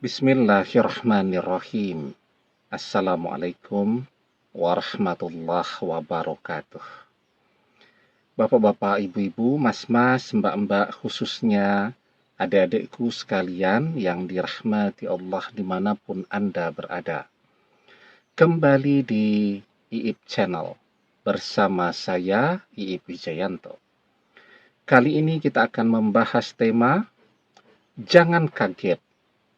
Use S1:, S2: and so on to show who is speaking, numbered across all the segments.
S1: Bismillahirrahmanirrahim. Assalamualaikum warahmatullahi wabarakatuh. Bapak-bapak, ibu-ibu, mas-mas, mbak-mbak, khususnya adik-adikku sekalian yang dirahmati Allah dimanapun Anda berada. Kembali di IIP Channel bersama saya, IIP Wijayanto. Kali ini kita akan membahas tema Jangan kaget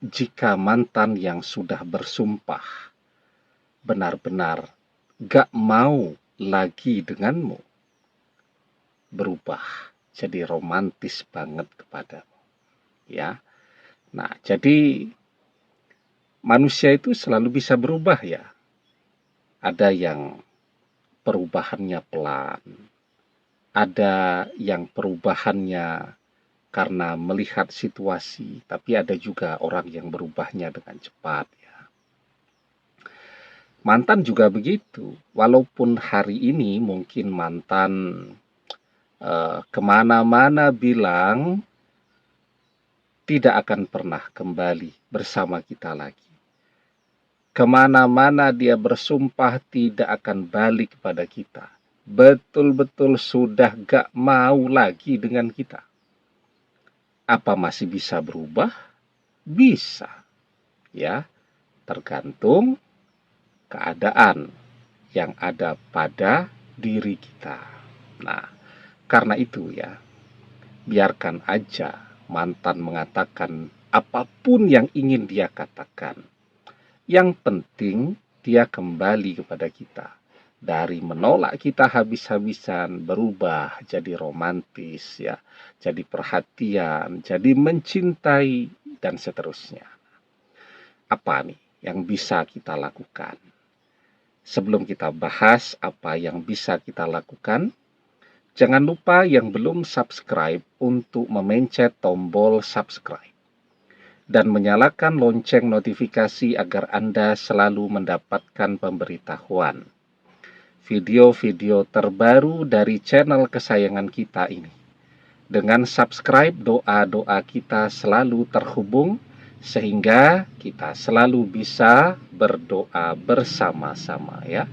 S1: jika mantan yang sudah bersumpah benar-benar gak mau lagi denganmu berubah jadi romantis banget kepadamu. Ya, nah jadi manusia itu selalu bisa berubah ya. Ada yang perubahannya pelan, ada yang perubahannya karena melihat situasi, tapi ada juga orang yang berubahnya dengan cepat ya. Mantan juga begitu, walaupun hari ini mungkin mantan kemana-mana bilang tidak akan pernah kembali bersama kita lagi. Kemana-mana dia bersumpah tidak akan balik kepada kita. Betul-betul sudah gak mau lagi dengan kita. Apa masih bisa berubah? Bisa. Ya, tergantung keadaan yang ada pada diri kita. Nah, karena itu ya, biarkan aja mantan mengatakan apapun yang ingin dia katakan. Yang penting dia kembali kepada kita. Dari menolak kita habis-habisan, berubah jadi romantis ya, jadi perhatian, jadi mencintai dan seterusnya. Apa nih yang bisa kita lakukan? Sebelum kita bahas apa yang bisa kita lakukan, jangan lupa yang belum subscribe untuk memencet tombol subscribe dan menyalakan lonceng notifikasi agar Anda selalu mendapatkan pemberitahuan video-video terbaru dari channel kesayangan kita ini. Dengan subscribe, doa-doa kita selalu terhubung sehingga kita selalu bisa berdoa bersama-sama ya.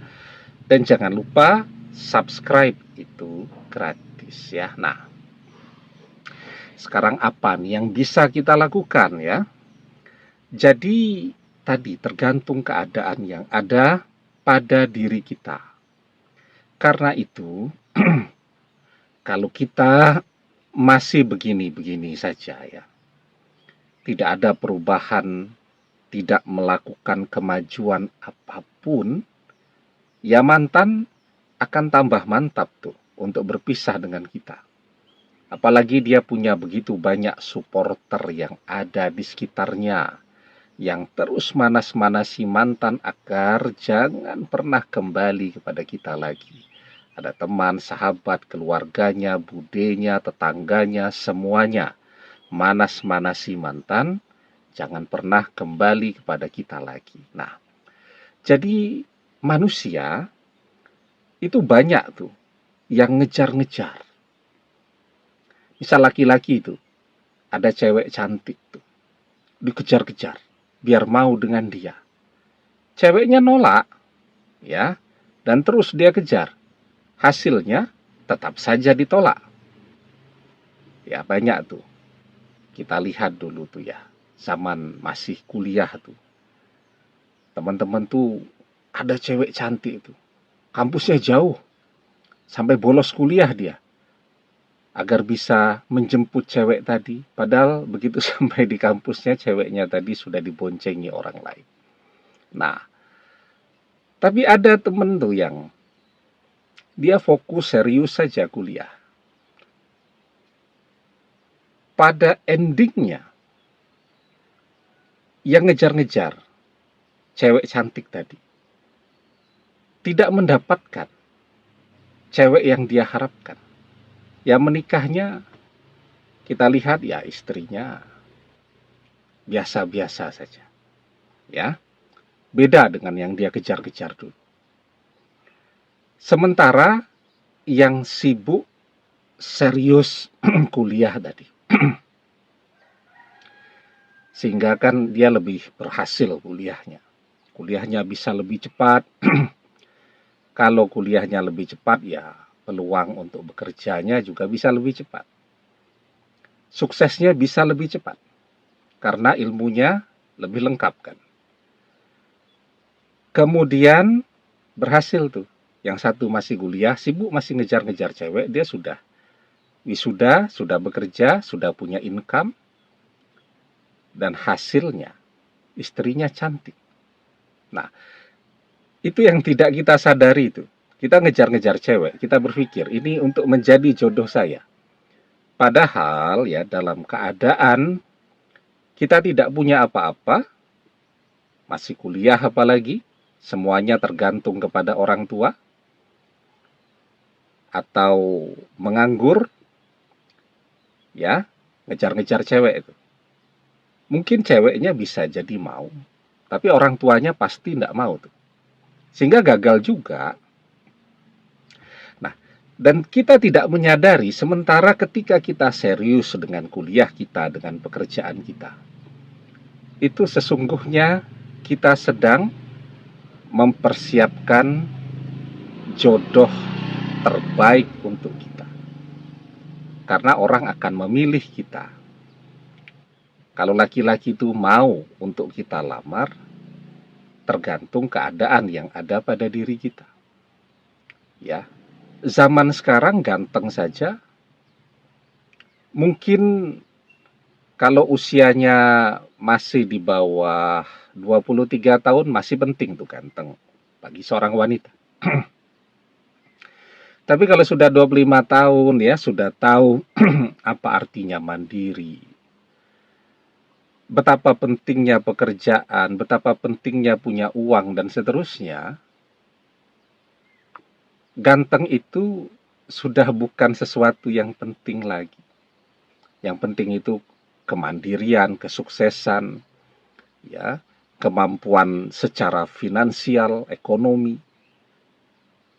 S1: Dan jangan lupa subscribe itu gratis ya. Nah, sekarang apa nih yang bisa kita lakukan ya? Jadi tadi tergantung keadaan yang ada pada diri kita. Karena itu, kalau kita masih begini-begini saja ya, tidak ada perubahan, tidak melakukan kemajuan apapun, ya mantan akan tambah mantap tuh untuk berpisah dengan kita. Apalagi dia punya begitu banyak supporter yang ada di sekitarnya, yang terus manas-manasi mantan agar jangan pernah kembali kepada kita lagi. Ada teman, sahabat, keluarganya, budenya, tetangganya, semuanya manas-manasi mantan, jangan pernah kembali kepada kita lagi. Nah, jadi manusia itu banyak tuh yang ngejar-ngejar. Misal laki-laki itu, ada cewek cantik tuh, dikejar-kejar, biar mau dengan dia. Ceweknya nolak, ya, dan terus dia kejar. Hasilnya tetap saja ditolak. Ya, banyak tuh. Kita lihat dulu tuh ya, zaman masih kuliah tuh. Teman-teman tuh ada cewek cantik tuh. Kampusnya jauh, sampai bolos kuliah dia. Agar bisa menjemput cewek tadi. Padahal begitu sampai di kampusnya, ceweknya tadi sudah diboncengi orang lain. Nah, tapi ada temen tuh yang dia fokus serius saja kuliah. Pada endingnya, yang ngejar-ngejar cewek cantik tadi tidak mendapatkan cewek yang dia harapkan. Ya menikahnya, kita lihat ya istrinya biasa-biasa saja. Ya, beda dengan yang dia kejar-kejar dulu. Sementara yang sibuk serius kuliah tadi, sehingga kan dia lebih berhasil kuliahnya. Kuliahnya bisa lebih cepat. Kalau kuliahnya lebih cepat, ya peluang untuk bekerjanya juga bisa lebih cepat. Suksesnya bisa lebih cepat karena ilmunya lebih lengkap kan. Kemudian berhasil tuh. Yang satu masih kuliah, sibuk masih ngejar-ngejar cewek, dia sudah wisuda, sudah bekerja, sudah punya income, dan hasilnya istrinya cantik. Nah, itu yang tidak kita sadari itu. Kita ngejar-ngejar cewek, kita berpikir ini untuk menjadi jodoh saya. Padahal ya dalam keadaan kita tidak punya apa-apa, masih kuliah apalagi, semuanya tergantung kepada orang tua, atau menganggur, ya, ngejar-ngejar cewek itu. Mungkin ceweknya bisa jadi mau, tapi orang tuanya pasti tidak mau tuh. Sehingga gagal juga. Nah, dan kita tidak menyadari sementara ketika kita serius dengan kuliah kita, dengan pekerjaan kita, itu sesungguhnya kita sedang mempersiapkan jodoh terbaik untuk kita. Karena orang akan memilih kita. Kalau laki-laki itu mau untuk kita lamar, tergantung keadaan yang ada pada diri kita. Ya, zaman sekarang ganteng saja, mungkin kalau usianya masih di bawah 23 tahun masih penting tuh ganteng bagi seorang wanita. Tapi kalau sudah 25 tahun ya sudah tahu apa artinya mandiri, betapa pentingnya pekerjaan, betapa pentingnya punya uang, dan seterusnya. Ganteng itu sudah bukan sesuatu yang penting lagi. Yang penting itu kemandirian, kesuksesan, ya, kemampuan secara finansial, ekonomi,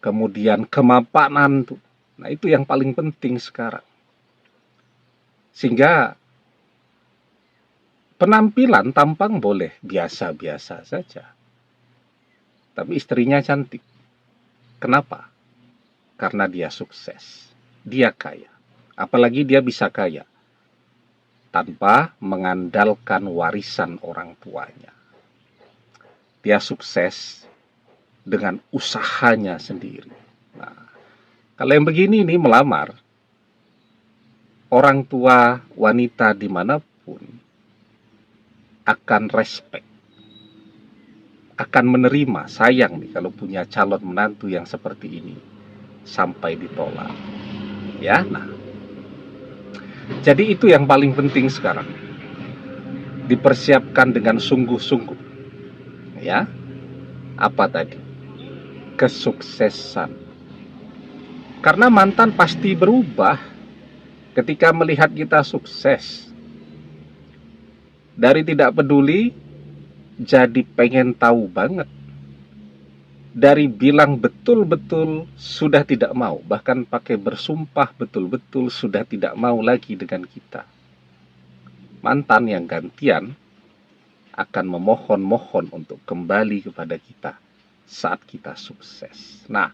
S1: kemudian kemapanan tuh. Nah, itu yang paling penting sekarang. Sehingga penampilan tampang boleh biasa-biasa saja. Tapi istrinya cantik. Kenapa? Karena dia sukses. Dia kaya. Apalagi dia bisa kaya tanpa mengandalkan warisan orang tuanya. Dia sukses dengan usahanya sendiri. Nah, kalau yang begini nih melamar, orang tua wanita dimanapun akan respect, akan menerima, sayang nih kalau punya calon menantu yang seperti ini sampai ditolak. Ya, nah. Jadi itu yang paling penting sekarang. Dipersiapkan dengan sungguh-sungguh. Ya. Apa tadi? Kesuksesan. Karena mantan pasti berubah ketika melihat kita sukses. Dari tidak peduli jadi pengen tahu banget. Dari bilang betul-betul sudah tidak mau, bahkan pakai bersumpah betul-betul sudah tidak mau lagi dengan kita. Mantan yang gantian akan memohon-mohon untuk kembali kepada kita saat kita sukses. Nah,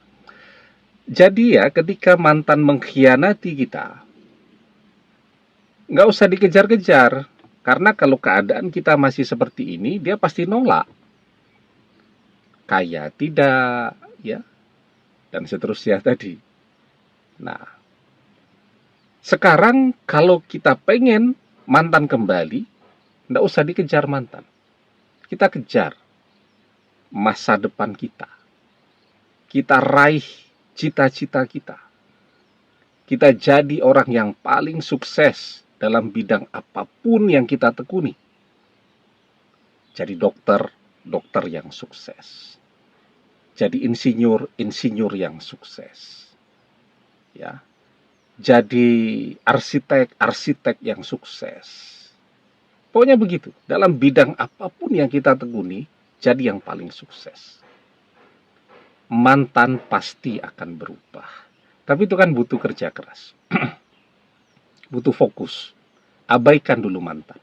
S1: jadi ya ketika mantan mengkhianati kita, nggak usah dikejar-kejar, karena kalau keadaan kita masih seperti ini, dia pasti nolak. Kaya tidak, ya, dan seterusnya tadi. Nah, sekarang kalau kita pengen mantan kembali, nggak usah dikejar mantan. Kita kejar masa depan kita. Kita raih cita-cita kita. Kita jadi orang yang paling sukses dalam bidang apapun yang kita tekuni. Jadi dokter yang sukses. Jadi insinyur yang sukses. Ya. Jadi arsitek yang sukses. Pokoknya begitu. Dalam bidang apapun yang kita tekuni, jadi yang paling sukses. Mantan pasti akan berubah. Tapi itu kan butuh kerja keras. Butuh fokus. Abaikan dulu mantan.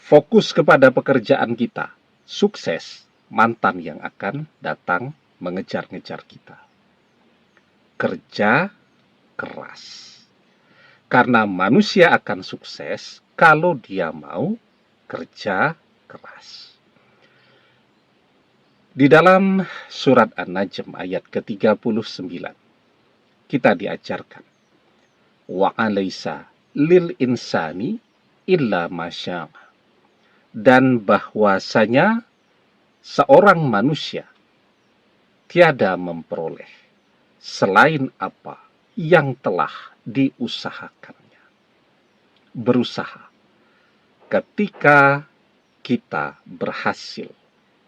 S1: Fokus kepada pekerjaan kita. Sukses, mantan yang akan datang mengejar-ngejar kita. Kerja keras. Karena manusia akan sukses kalau dia mau kerja keras. Di dalam surat An-Najm ayat ke-39, kita diajarkan, wa alaysa lil insani illa masya'a, dan bahwasanya seorang manusia tiada memperoleh selain apa yang telah diusahakannya. Berusaha. Ketika kita berhasil,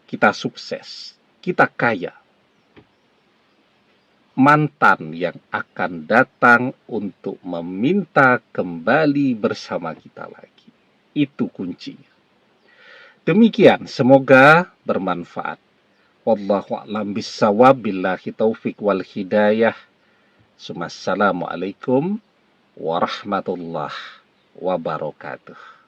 S1: kita sukses, kita kaya, mantan yang akan datang untuk meminta kembali bersama kita lagi. Itu kuncinya. Demikian, semoga bermanfaat. Wallahu a'lam bissawab, billahi taufik wal hidayah. Assalamualaikum warahmatullahi wabarakatuh.